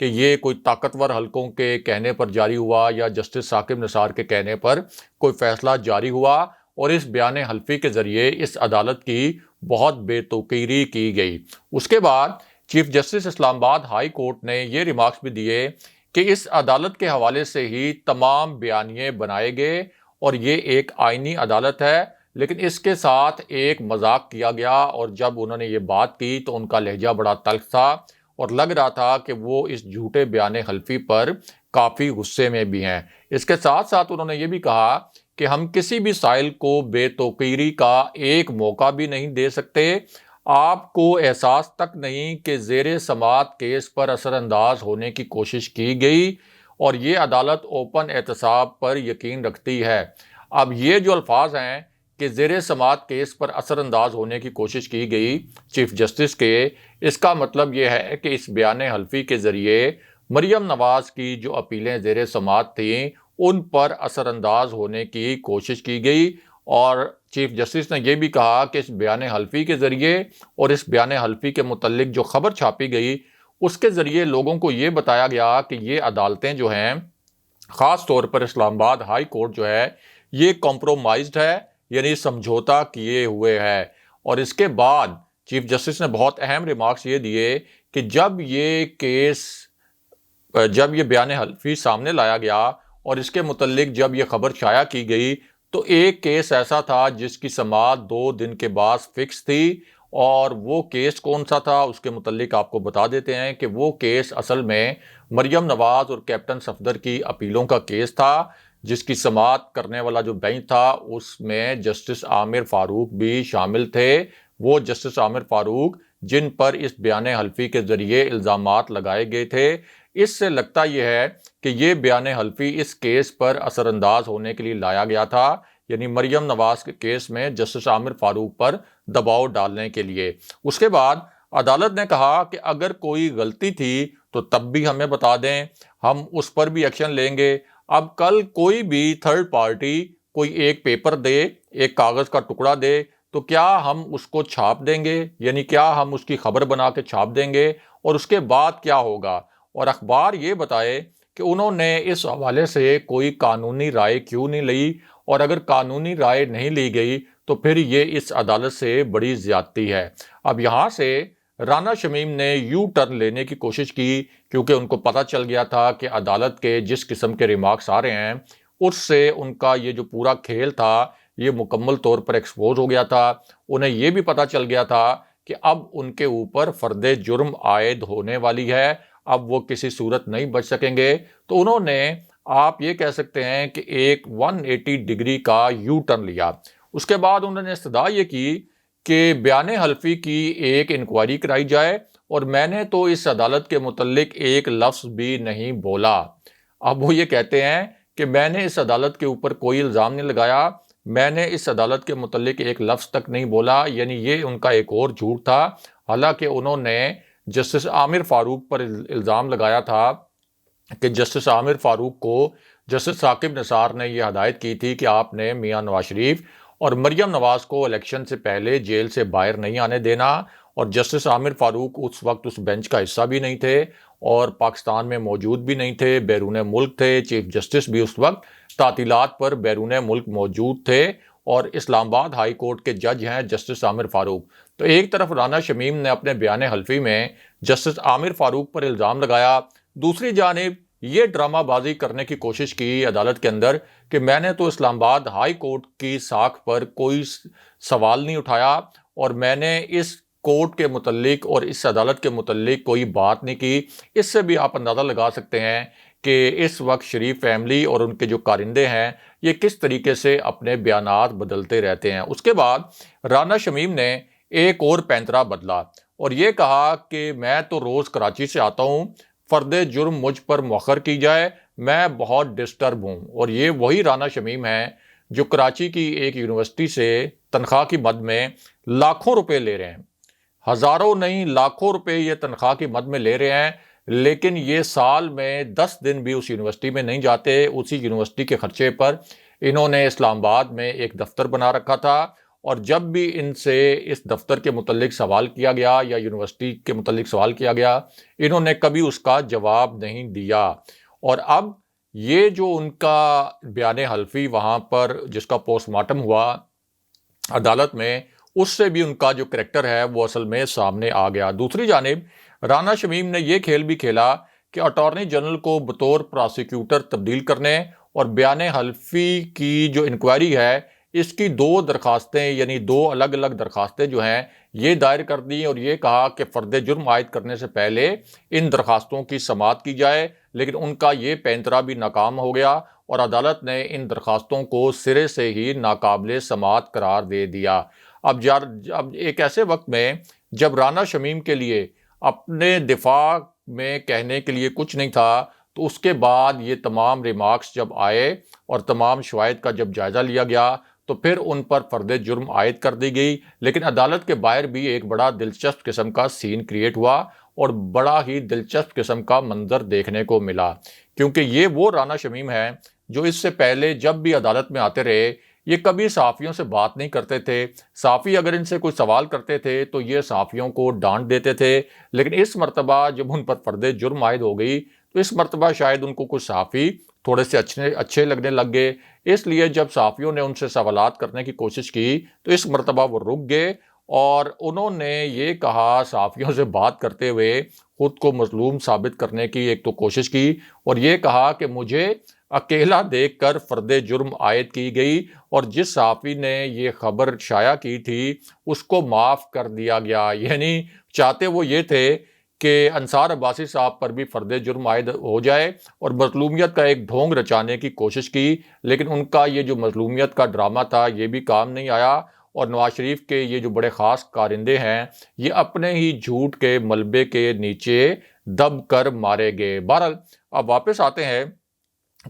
کہ یہ کوئی طاقتور حلقوں کے کہنے پر جاری ہوا یا جسٹس ثاقب نثار کے کہنے پر کوئی فیصلہ جاری ہوا، اور اس بیان حلفی کے ذریعے اس عدالت کی بہت بے توقیری کی گئی۔ اس کے بعد چیف جسٹس اسلام آباد ہائی کورٹ نے یہ ریمارکس بھی دیے کہ اس عدالت کے حوالے سے ہی تمام بیانیے بنائے گئے اور یہ ایک آئینی عدالت ہے، لیکن اس کے ساتھ ایک مذاق کیا گیا، اور جب انہوں نے یہ بات کی تو ان کا لہجہ بڑا تلخ تھا اور لگ رہا تھا کہ وہ اس جھوٹے بیان حلفی پر کافی غصے میں بھی ہیں۔ اس کے ساتھ ساتھ انہوں نے یہ بھی کہا کہ ہم کسی بھی سائل کو بے توقیری کا ایک موقع بھی نہیں دے سکتے۔ آپ کو احساس تک نہیں کہ زیر سماعت کیس پر اثر انداز ہونے کی کوشش کی گئی، اور یہ عدالت اوپن احتساب پر یقین رکھتی ہے۔ اب یہ جو الفاظ ہیں کہ زیر سماعت کیس پر اثر انداز ہونے کی کوشش کی گئی چیف جسٹس کے، اس کا مطلب یہ ہے کہ اس بیان حلفی کے ذریعے مریم نواز کی جو اپیلیں زیر سماعت تھیں ان پر اثر انداز ہونے کی کوشش کی گئی، اور چیف جسٹس نے یہ بھی کہا کہ اس بیان حلفی کے ذریعے اور اس بیان حلفی کے متعلق جو خبر چھاپی گئی اس کے ذریعے لوگوں کو یہ بتایا گیا کہ یہ عدالتیں جو ہیں، خاص طور پر اسلام آباد ہائی کورٹ جو ہے، یہ کمپرومائزڈ ہے، یعنی سمجھوتا کیے ہوئے ہے۔ اور اس کے بعد چیف جسٹس نے بہت اہم ریمارکس یہ دیے کہ جب یہ بیان حلفی سامنے لایا گیا اور اس کے متعلق جب یہ خبر شائع کی گئی تو ایک کیس ایسا تھا جس کی سماعت 2 دن کے بعد فکس تھی، اور وہ کیس کون سا تھا اس کے متعلق آپ کو بتا دیتے ہیں کہ وہ کیس اصل میں مریم نواز اور کیپٹن صفدر کی اپیلوں کا کیس تھا، جس کی سماعت کرنے والا جو بینچ تھا اس میں جسٹس عامر فاروق بھی شامل تھے۔ وہ جسٹس عامر فاروق جن پر اس بیان حلفی کے ذریعے الزامات لگائے گئے تھے۔ اس سے لگتا یہ ہے کہ یہ بیان حلفی اس کیس پر اثر انداز ہونے کے لیے لایا گیا تھا، یعنی مریم نواز کے کیس میں جسٹس عامر فاروق پر دباؤ ڈالنے کے لیے۔ اس کے بعد عدالت نے کہا کہ اگر کوئی غلطی تھی تو تب بھی ہمیں بتا دیں، ہم اس پر بھی ایکشن لیں گے۔ اب کل کوئی بھی تھرڈ پارٹی کوئی ایک پیپر دے، ایک کاغذ کا ٹکڑا دے، تو کیا ہم اس کو چھاپ دیں گے؟ یعنی کیا ہم اس کی خبر بنا کے چھاپ دیں گے؟ اور اس کے بعد کیا ہوگا؟ اور اخبار یہ بتائے کہ انہوں نے اس حوالے سے کوئی قانونی رائے کیوں نہیں لی، اور اگر قانونی رائے نہیں لی گئی تو پھر یہ اس عدالت سے بڑی زیادتی ہے۔ اب یہاں سے رانا شمیم نے یو ٹرن لینے کی کوشش کی، کیونکہ ان کو پتہ چل گیا تھا کہ عدالت کے جس قسم کے ریمارکس آ رہے ہیں اس سے ان کا یہ جو پورا کھیل تھا یہ مکمل طور پر ایکسپوز ہو گیا تھا۔ انہیں یہ بھی پتہ چل گیا تھا کہ اب ان کے اوپر فرد جرم عائد ہونے والی ہے، اب وہ کسی صورت نہیں بچ سکیں گے۔ تو انہوں نے، آپ یہ کہہ سکتے ہیں کہ ایک 180 ڈگری کا یو ٹرن لیا۔ اس کے بعد انہوں نے استدعا یہ کی کہ بیان حلفی کی ایک انکوائری کرائی جائے، اور میں نے تو اس عدالت کے متعلق ایک لفظ بھی نہیں بولا۔ اب وہ یہ کہتے ہیں کہ میں نے اس عدالت کے اوپر کوئی الزام نہیں لگایا، میں نے اس عدالت کے متعلق ایک لفظ تک نہیں بولا، یعنی یہ ان کا ایک اور جھوٹ تھا۔ حالانکہ انہوں نے جسٹس عامر فاروق پر الزام لگایا تھا کہ جسٹس عامر فاروق کو جسٹس ثاقب نثار نے یہ ہدایت کی تھی کہ آپ نے میاں نواز شریف اور مریم نواز کو الیکشن سے پہلے جیل سے باہر نہیں آنے دینا، اور جسٹس عامر فاروق اس وقت اس بینچ کا حصہ بھی نہیں تھے اور پاکستان میں موجود بھی نہیں تھے، بیرون ملک تھے۔ چیف جسٹس بھی اس وقت تعطیلات پر بیرون ملک موجود تھے، اور اسلام آباد ہائی کورٹ کے جج ہیں جسٹس عامر فاروق۔ تو ایک طرف رانا شمیم نے اپنے بیان حلفی میں جسٹس عامر فاروق پر الزام لگایا، دوسری جانب یہ ڈرامہ بازی کرنے کی کوشش کی عدالت کے اندر کہ میں نے تو اسلام آباد ہائی کورٹ کی ساکھ پر کوئی سوال نہیں اٹھایا، اور میں نے اس کورٹ کے متعلق اور اس عدالت کے متعلق کوئی بات نہیں کی۔ اس سے بھی آپ اندازہ لگا سکتے ہیں کہ اس وقت شریف فیملی اور ان کے جو کارندے ہیں یہ کس طریقے سے اپنے بیانات بدلتے رہتے ہیں۔ اس کے بعد رانا شمیم نے ایک اور پینترا بدلا اور یہ کہا کہ میں تو روز کراچی سے آتا ہوں، فرد جرم مجھ پر مؤخر کی جائے، میں بہت ڈسٹرب ہوں۔ اور یہ وہی رانا شمیم ہے جو کراچی کی ایک یونیورسٹی سے تنخواہ کی مد میں لاکھوں روپے لے رہے ہیں، ہزاروں نہیں لاکھوں روپے یہ تنخواہ کی مد میں لے رہے ہیں، لیکن یہ سال میں 10 دن بھی اس یونیورسٹی میں نہیں جاتے۔ اسی یونیورسٹی کے خرچے پر انہوں نے اسلام آباد میں ایک دفتر بنا رکھا تھا، اور جب بھی ان سے اس دفتر کے متعلق سوال کیا گیا یا یونیورسٹی کے متعلق سوال کیا گیا، انہوں نے کبھی اس کا جواب نہیں دیا۔ اور اب یہ جو ان کا بیان حلفی وہاں پر جس کا پوسٹ مارٹم ہوا عدالت میں، اس سے بھی ان کا جو کریکٹر ہے وہ اصل میں سامنے آ گیا۔ دوسری جانب رانا شمیم نے یہ کھیل بھی کھیلا کہ اٹارنی جنرل کو بطور پراسیکیوٹر تبدیل کرنے اور بیان حلفی کی جو انکوائری ہے اس کی 2 درخواستیں، یعنی 2 الگ الگ درخواستیں جو ہیں یہ دائر کر دی، اور یہ کہا کہ فرد جرم عائد کرنے سے پہلے ان درخواستوں کی سماعت کی جائے، لیکن ان کا یہ پینترا بھی ناکام ہو گیا اور عدالت نے ان درخواستوں کو سرے سے ہی ناقابل سماعت قرار دے دیا۔ اب ایک ایسے وقت میں جب رانا شمیم کے لیے اپنے دفاع میں کہنے کے لیے کچھ نہیں تھا، تو اس کے بعد یہ تمام ریمارکس جب آئے اور تمام شواہد کا جب جائزہ لیا گیا تو پھر ان پر فرد جرم عائد کر دی گئی، لیکن عدالت کے باہر بھی ایک بڑا دلچسپ قسم کا سین کریٹ ہوا اور بڑا ہی دلچسپ قسم کا منظر دیکھنے کو ملا، کیونکہ یہ وہ رانا شمیم ہے جو اس سے پہلے جب بھی عدالت میں آتے رہے یہ کبھی صحافیوں سے بات نہیں کرتے تھے۔ صحافی اگر ان سے کوئی سوال کرتے تھے تو یہ صحافیوں کو ڈانٹ دیتے تھے، لیکن اس مرتبہ جب ان پر فرد جرم عائد ہو گئی تو اس مرتبہ شاید ان کو کچھ صحافی تھوڑے سے اچھے لگنے لگ گئے، اس لیے جب صحافیوں نے ان سے سوالات کرنے کی کوشش کی تو اس مرتبہ وہ رک گئے اور انہوں نے یہ کہا، صحافیوں سے بات کرتے ہوئے خود کو مظلوم ثابت کرنے کی ایک تو کوشش کی، اور یہ کہا کہ مجھے اکیلا دیکھ کر فرد جرم عائد کی گئی اور جس صحافی نے یہ خبر شائع کی تھی اس کو معاف کر دیا گیا۔ یعنی چاہتے وہ یہ تھے کہ انصار عباسی صاحب پر بھی فرد جرم عائد ہو جائے اور مظلومیت کا ایک ڈھونگ رچانے کی کوشش کی، لیکن ان کا یہ جو مظلومیت کا ڈرامہ تھا یہ بھی کام نہیں آیا، اور نواز شریف کے یہ جو بڑے خاص کارندے ہیں یہ اپنے ہی جھوٹ کے ملبے کے نیچے دب کر مارے گئے۔ بہرحال اب واپس آتے ہیں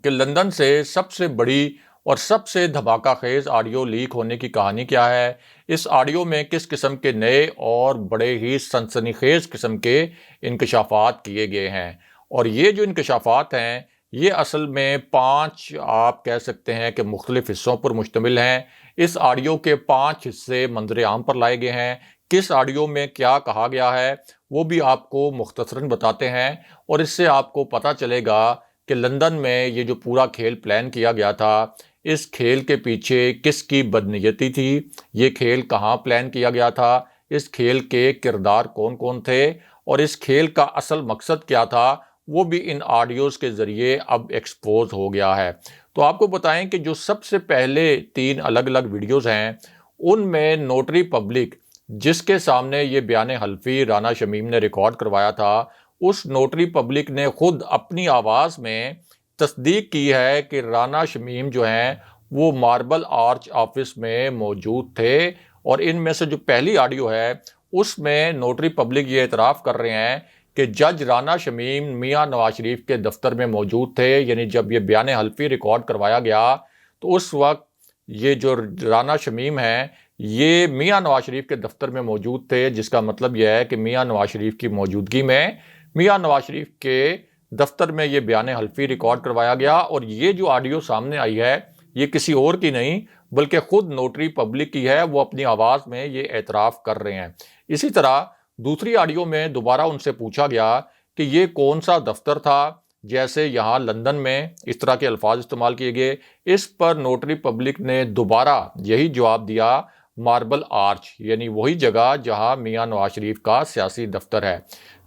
کہ لندن سے سب سے بڑی اور سب سے دھماکہ خیز آڈیو لیک ہونے کی کہانی کیا ہے، اس آڈیو میں کس قسم کے نئے اور بڑے ہی سنسنی خیز قسم کے انکشافات کیے گئے ہیں، اور یہ جو انکشافات ہیں یہ اصل میں 5 آپ کہہ سکتے ہیں کہ مختلف حصوں پر مشتمل ہیں۔ اس آڈیو کے 5 حصے منظر عام پر لائے گئے ہیں۔ کس آڈیو میں کیا کہا گیا ہے وہ بھی آپ کو مختصراً بتاتے ہیں، اور اس سے آپ کو پتہ چلے گا کہ لندن میں یہ جو پورا کھیل پلان کیا گیا تھا اس کھیل کے پیچھے کس کی بدنیتی تھی، یہ کھیل کہاں پلان کیا گیا تھا، اس کھیل کے کردار کون کون تھے، اور اس کھیل کا اصل مقصد کیا تھا، وہ بھی ان آڈیوز کے ذریعے اب ایکسپوز ہو گیا ہے۔ تو آپ کو بتائیں کہ جو سب سے پہلے 3 الگ الگ ویڈیوز ہیں ان میں نوٹری پبلک جس کے سامنے یہ بیان حلفی رانا شمیم نے ریکارڈ کروایا تھا، اس نوٹری پبلک نے خود اپنی آواز میں تصدیق کی ہے کہ رانا شمیم جو ہیں وہ ماربل آرچ آفس میں موجود تھے، اور ان میں سے جو پہلی آڈیو ہے اس میں نوٹری پبلک یہ اعتراف کر رہے ہیں کہ جج رانا شمیم میاں نواز شریف کے دفتر میں موجود تھے۔ یعنی جب یہ بیان حلفی ریکارڈ کروایا گیا تو اس وقت یہ جو رانا شمیم ہیں یہ میاں نواز شریف کے دفتر میں موجود تھے، جس کا مطلب یہ ہے کہ میاں نواز شریف کی موجودگی میں میاں نواز شریف کے دفتر میں یہ بیان حلفی ریکارڈ کروایا گیا، اور یہ جو آڈیو سامنے آئی ہے یہ کسی اور کی نہیں بلکہ خود نوٹری پبلک کی ہے، وہ اپنی آواز میں یہ اعتراف کر رہے ہیں۔ اسی طرح دوسری آڈیو میں دوبارہ ان سے پوچھا گیا کہ یہ کون سا دفتر تھا، جیسے یہاں لندن میں اس طرح کے الفاظ استعمال کیے گئے، اس پر نوٹری پبلک نے دوبارہ یہی جواب دیا، ماربل آرچ، یعنی وہی جگہ جہاں میاں نواز شریف کا سیاسی دفتر ہے۔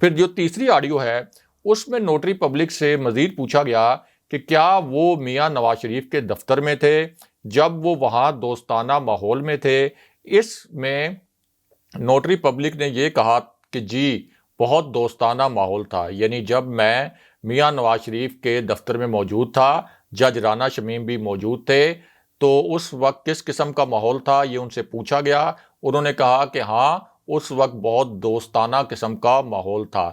پھر جو تیسری آڈیو ہے اس میں نوٹری پبلک سے مزید پوچھا گیا کہ کیا وہ میاں نواز شریف کے دفتر میں تھے جب وہ وہاں دوستانہ ماحول میں تھے۔ اس میں نوٹری پبلک نے یہ کہا کہ جی بہت دوستانہ ماحول تھا، یعنی جب میں میاں نواز شریف کے دفتر میں موجود تھا، جج رانا شمیم بھی موجود تھے، تو اس وقت کس قسم کا ماحول تھا یہ ان سے پوچھا گیا۔ انہوں نے کہا کہ ہاں اس وقت بہت دوستانہ قسم کا ماحول تھا۔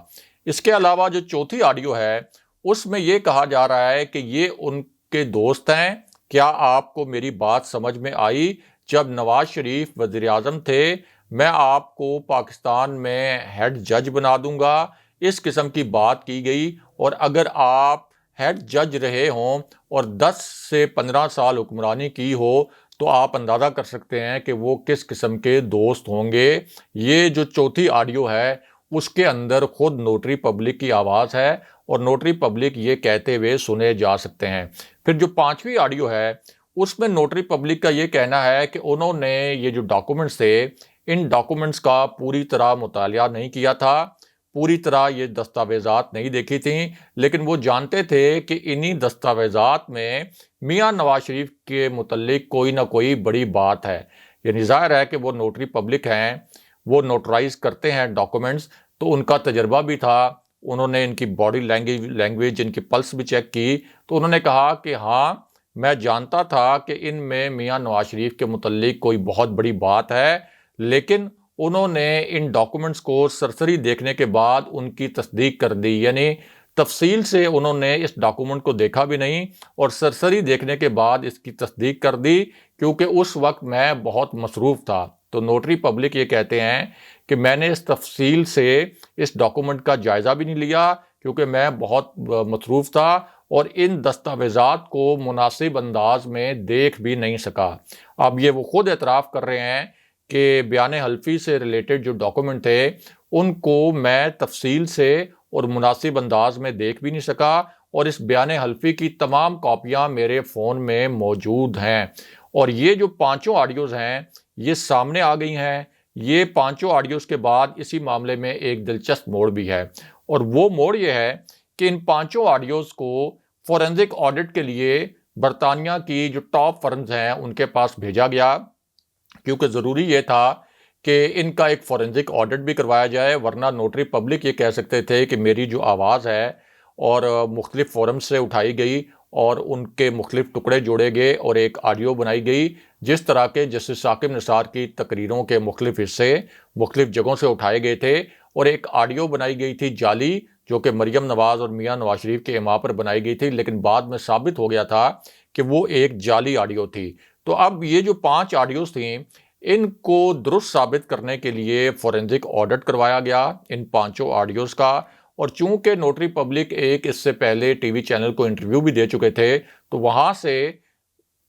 اس کے علاوہ جو چوتھی آڈیو ہے اس میں یہ کہا جا رہا ہے کہ یہ ان کے دوست ہیں۔ کیا آپ کو میری بات سمجھ میں آئی؟ جب نواز شریف وزیر اعظم تھے میں آپ کو پاکستان میں ہیڈ جج بنا دوں گا، اس قسم کی بات کی گئی، اور اگر آپ ہیڈ جج رہے ہوں اور 10 سے 15 سال حکمرانی کی ہو تو آپ اندازہ کر سکتے ہیں کہ وہ کس قسم کے دوست ہوں گے۔ یہ جو چوتھی آڈیو ہے اس کے اندر خود نوٹری پبلک کی آواز ہے اور نوٹری پبلک یہ کہتے ہوئے سنے جا سکتے ہیں۔ پھر جو پانچویں آڈیو ہے اس میں نوٹری پبلک کا یہ کہنا ہے کہ انہوں نے یہ جو ڈاکومنٹس تھے ان ڈاکومنٹس کا پوری طرح مطالعہ نہیں کیا تھا، پوری طرح یہ دستاویزات نہیں دیکھی تھیں، لیکن وہ جانتے تھے کہ انہی دستاویزات میں میاں نواز شریف کے متعلق کوئی نہ کوئی بڑی بات ہے۔ یعنی ظاہر ہے کہ وہ نوٹری پبلک ہیں، وہ نوٹرائز کرتے ہیں ڈاکومنٹس، تو ان کا تجربہ بھی تھا، انہوں نے ان کی باڈی لینگویج ان کی پلس بھی چیک کی، تو انہوں نے کہا کہ ہاں میں جانتا تھا کہ ان میں میاں نواز شریف کے متعلق کوئی بہت بڑی بات ہے، لیکن انہوں نے ان ڈاکومنٹس کو سرسری دیکھنے کے بعد ان کی تصدیق کر دی۔ یعنی تفصیل سے انہوں نے اس ڈاکومنٹ کو دیکھا بھی نہیں اور سرسری دیکھنے کے بعد اس کی تصدیق کر دی، کیونکہ اس وقت میں بہت مصروف تھا۔ تو نوٹری پبلک یہ کہتے ہیں کہ میں نے اس تفصیل سے اس ڈاکومنٹ کا جائزہ بھی نہیں لیا کیونکہ میں بہت مصروف تھا اور ان دستاویزات کو مناسب انداز میں دیکھ بھی نہیں سکا۔ اب یہ وہ خود اعتراف کر رہے ہیں کہ بیان حلفی سے ریلیٹڈ جو ڈاکومنٹ تھے ان کو میں تفصیل سے اور مناسب انداز میں دیکھ بھی نہیں سکا، اور اس بیان حلفی کی تمام کاپیاں میرے فون میں موجود ہیں۔ اور یہ جو پانچوں آڈیوز ہیں یہ سامنے آ گئی ہیں۔ یہ پانچوں آڈیوز کے بعد اسی معاملے میں ایک دلچسپ موڑ بھی ہے، اور وہ موڑ یہ ہے کہ ان پانچوں آڈیوز کو فورینزک آڈٹ کے لیے برطانیہ کی جو ٹاپ فرمز ہیں ان کے پاس بھیجا گیا، کیونکہ ضروری یہ تھا کہ ان کا ایک فورینزک آڈٹ بھی کروایا جائے، ورنہ نوٹری پبلک یہ کہہ سکتے تھے کہ میری جو آواز ہے اور مختلف فورم سے اٹھائی گئی اور ان کے مختلف ٹکڑے جوڑے گئے اور ایک آڈیو بنائی گئی، جس طرح کے جسٹس ثاقب نثار کی تقریروں کے مختلف حصے مختلف جگہوں سے اٹھائے گئے تھے، اور ایک آڈیو بنائی گئی تھی جعلی جو کہ مریم نواز اور میاں نواز شریف کے ایما پر بنائی گئی تھی، لیکن بعد میں ثابت ہو گیا تھا کہ وہ ایک جعلی آڈیو تھی۔ تو اب یہ جو 5 آڈیوز تھیں ان کو درست ثابت کرنے کے لیے فورینزک آڈٹ کروایا گیا ان 5 آڈیوز کا، اور چونکہ نوٹری پبلک ایک اس سے پہلے ٹی وی چینل کو انٹرویو بھی دے چکے تھے، تو وہاں سے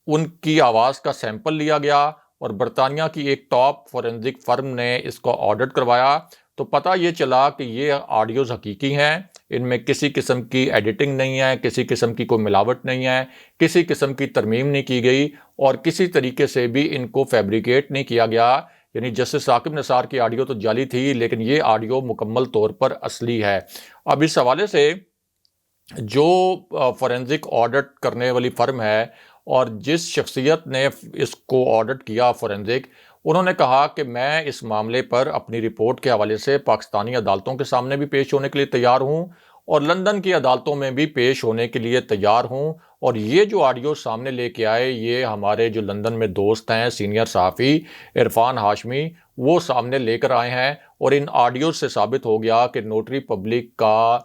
ان کی آواز کا سیمپل لیا گیا اور برطانیہ کی ایک ٹاپ فورینزک فرم نے اس کو آڈٹ کروایا، تو پتہ یہ چلا کہ یہ آڈیوز حقیقی ہیں، ان میں کسی قسم کی ایڈیٹنگ نہیں ہے، کسی قسم کی کوئی ملاوٹ نہیں ہے، کسی قسم کی ترمیم نہیں کی گئی، اور کسی طریقے سے بھی ان کو فیبریکیٹ نہیں کیا گیا۔ یعنی جسٹس ثاقب نثار کی آڈیو تو جعلی تھی، لیکن یہ آڈیو مکمل طور پر اصلی ہے۔ اب اس حوالے سے جو فورینزک آڈٹ کرنے والی فرم ہے اور جس شخصیت نے اس کو آڈٹ کیا فورینزک، انہوں نے کہا کہ میں اس معاملے پر اپنی رپورٹ کے حوالے سے پاکستانی عدالتوں کے سامنے بھی پیش ہونے کے لیے تیار ہوں اور لندن کی عدالتوں میں بھی پیش ہونے کے لیے تیار ہوں، اور یہ جو آڈیو سامنے لے کے آئے یہ ہمارے جو لندن میں دوست ہیں سینئر صحافی عرفان ہاشمی وہ سامنے لے کر آئے ہیں، اور ان آڈیو سے ثابت ہو گیا کہ نوٹری پبلک کا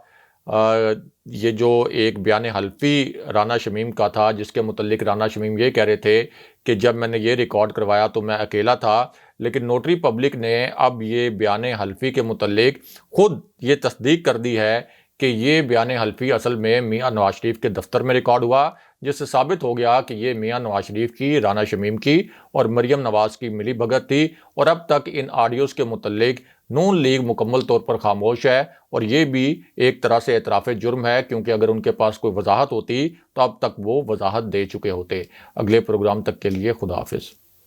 یہ جو ایک بیان حلفی رانا شمیم کا تھا جس کے متعلق رانا شمیم یہ کہہ رہے تھے کہ جب میں نے یہ ریکارڈ کروایا تو میں اکیلا تھا، لیکن نوٹری پبلک نے اب یہ بیان حلفی کے متعلق خود یہ تصدیق کر دی ہے کہ یہ بیان حلفی اصل میں میاں نواز شریف کے دفتر میں ریکارڈ ہوا، جس سے ثابت ہو گیا کہ یہ میاں نواز شریف کی، رانا شمیم کی اور مریم نواز کی ملی بھگت تھی، اور اب تک ان آڈیوز کے متعلق نون لیگ مکمل طور پر خاموش ہے، اور یہ بھی ایک طرح سے اعتراف جرم ہے، کیونکہ اگر ان کے پاس کوئی وضاحت ہوتی تو اب تک وہ وضاحت دے چکے ہوتے۔ اگلے پروگرام تک کے لیے خدا حافظ۔